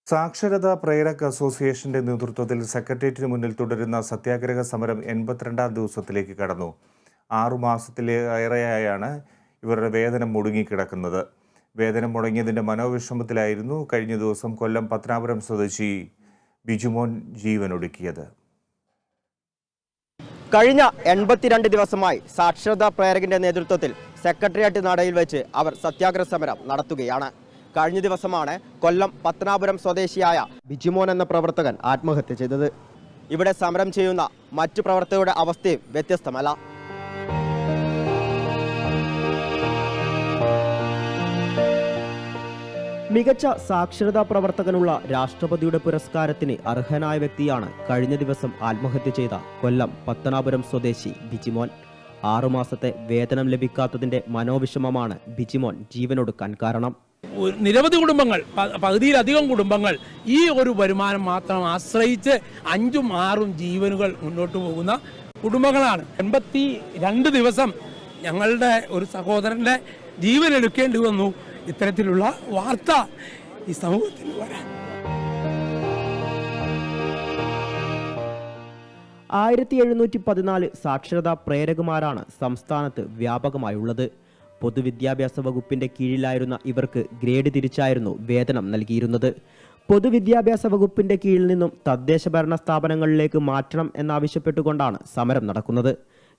സാക്ഷരതാ പ്രേരക് അസോസിയേഷന്റെ നേതൃത്വത്തിൽ സെക്രട്ടേറിയറ്റിന് മുന്നിൽ തുടരുന്ന സത്യാഗ്രഹ സമരം 82ാം ദിവസത്തിലേക്ക് കടന്നു. 6 മാസത്തിലേറെയായാണ് ഇവരുടെ വേതനം മുടങ്ങിക്കിടക്കുന്നത്. വേതനം മുടങ്ങിയതിന്റെ മനോവിഷമത്തിലായിരുന്നു കഴിഞ്ഞ ദിവസം കൊല്ലം പത്തനാപുരം സ്വദേശി ബിജുമോൻ ജീവനൊടുക്കിയത്. കഴിഞ്ഞ 82 ദിവസമായി സാക്ഷരതാ പ്രേരകിന്റെ നേതൃത്വത്തിൽ സെക്രട്ടേറിയറ്റ് നടയിൽ വെച്ച് അവർ സത്യാഗ്രഹ സമരം നടത്തുകയാണ്. കഴിഞ്ഞ ദിവസമാണ് കൊല്ലം പത്തനാപുരം സ്വദേശിയായ ബിജുമോൻ എന്ന പ്രവർത്തകൻ ആത്മഹത്യ ചെയ്തത്. ഇവിടെ സമരം ചെയ്യുന്ന മറ്റു പ്രവർത്തകരുടെ അവസ്ഥയും വ്യത്യസ്തമല്ല. മികച്ച സാക്ഷരതാ പ്രവർത്തകനുള്ള രാഷ്ട്രപതിയുടെ പുരസ്കാരത്തിന് അർഹനായ വ്യക്തിയാണ് കഴിഞ്ഞ ദിവസം ആത്മഹത്യ ചെയ്ത കൊല്ലം പത്തനാപുരം സ്വദേശി ബിജുമോൻ. 6 മാസത്തെ വേതനം ലഭിക്കാത്തതിന്റെ മനോവിഷമമാണ് ബിജുമോൻ ജീവനൊടുക്കാൻ കാരണം. നിരവധി കുടുംബങ്ങൾ, പകുതിയിലധികം കുടുംബങ്ങൾ ഈ ഒരു വരുമാനം മാത്രം ആശ്രയിച്ച് 5ഉം 6ഉം ജീവനുകൾ മുന്നോട്ട് പോകുന്ന കുടുംബങ്ങളാണ്. 82 ദിവസം ഞങ്ങളുടെ ഒരു സഹോദരന്റെ ജീവൻ എടുക്കേണ്ടി വന്നു. ഇത്തരത്തിലുള്ള വാർത്ത ഈ സമൂഹത്തിൽ വരാൻ 1714 സാക്ഷരതാ പ്രേരകന്മാരാണ് സംസ്ഥാനത്ത് വ്യാപകമായുള്ളത്. പൊതുവിദ്യാഭ്യാസ വകുപ്പിന്റെ കീഴിലായിരുന്ന ഇവർക്ക് ഗ്രേഡ് തിരിച്ചായിരുന്നു വേതനം നൽകിയിരുന്നത്. പൊതുവിദ്യാഭ്യാസ വകുപ്പിന്റെ കീഴിൽ നിന്നും തദ്ദേശ ഭരണ സ്ഥാപനങ്ങളിലേക്ക് മാറ്റണം എന്നാവശ്യപ്പെട്ടുകൊണ്ടാണ് സമരം നടക്കുന്നത്.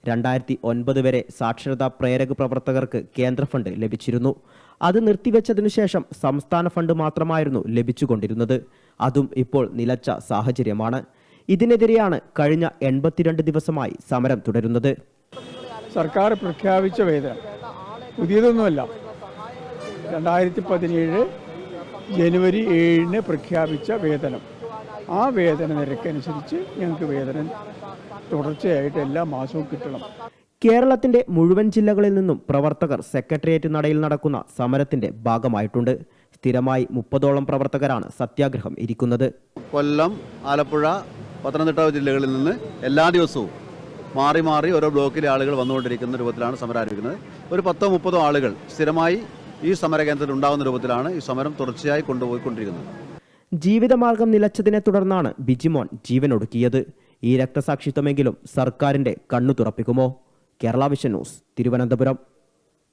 2009 വരെ സാക്ഷരതാ പ്രേരക പ്രവർത്തകർക്ക് കേന്ദ്ര ഫണ്ട് ലഭിച്ചിരുന്നു. അത് നിർത്തിവെച്ചതിനു ശേഷം സംസ്ഥാന ഫണ്ട് മാത്രമായിരുന്നു ലഭിച്ചുകൊണ്ടിരുന്നത്. അതും ഇപ്പോൾ നിലച്ച സാഹചര്യമാണ്. ഇതിനെതിരെയാണ് കഴിഞ്ഞ 82 ദിവസമായി സമരം തുടരുന്നത്. സർക്കാർ പ്രഖ്യാപിച്ച വേതനം പുതിയതൊന്നുമല്ല. 2017 ജനുവരി 7 പ്രഖ്യാപിച്ച വേതനം, ആ വേതന നിരക്കനുസരിച്ച് ഞങ്ങൾക്ക് വേതനം തുടർച്ചയായിട്ട് എല്ലാ മാസവും കിട്ടണം. കേരളത്തിന്റെ മുഴുവൻ ജില്ലകളിൽ നിന്നും പ്രവർത്തകർ സെക്രട്ടേറിയറ്റ് നടയിൽ നടക്കുന്ന സമരത്തിന്റെ ഭാഗമായിട്ടുണ്ട്. സ്ഥിരമായി 30ഓളം പ്രവർത്തകരാണ് സത്യാഗ്രഹം ഇരിക്കുന്നത്. കൊല്ലം, ആലപ്പുഴ, പത്തനംതിട്ട ജില്ലകളിൽ നിന്ന് എല്ലാ ദിവസവും മാറി മാറി ഓരോ ബ്ലോക്കിലെ ആളുകൾ വന്നുകൊണ്ടിരിക്കുന്ന രൂപത്തിലാണ് സമരം ആരംഭിക്കുന്നത്. ഒരു 10-30 ആളുകൾ സ്ഥിരമായി ഈ സമരകേന്ദ്രത്തിൽ ഉണ്ടാകുന്ന രൂപത്തിലാണ് ഈ സമരം തുടർച്ചയായി കൊണ്ടുപോയിക്കൊണ്ടിരിക്കുന്നത്. ജീവിതമാർഗം നിലച്ചതിനെ തുടർന്നാണ് ബിജുമോൻ ജീവനൊടുക്കിയത്. ഈ രക്തസാക്ഷിത്വമെങ്കിലും സർക്കാരിന്റെ കണ്ണു തുറപ്പിക്കുമോ? Kerala vision news, Thiruvananthapuram.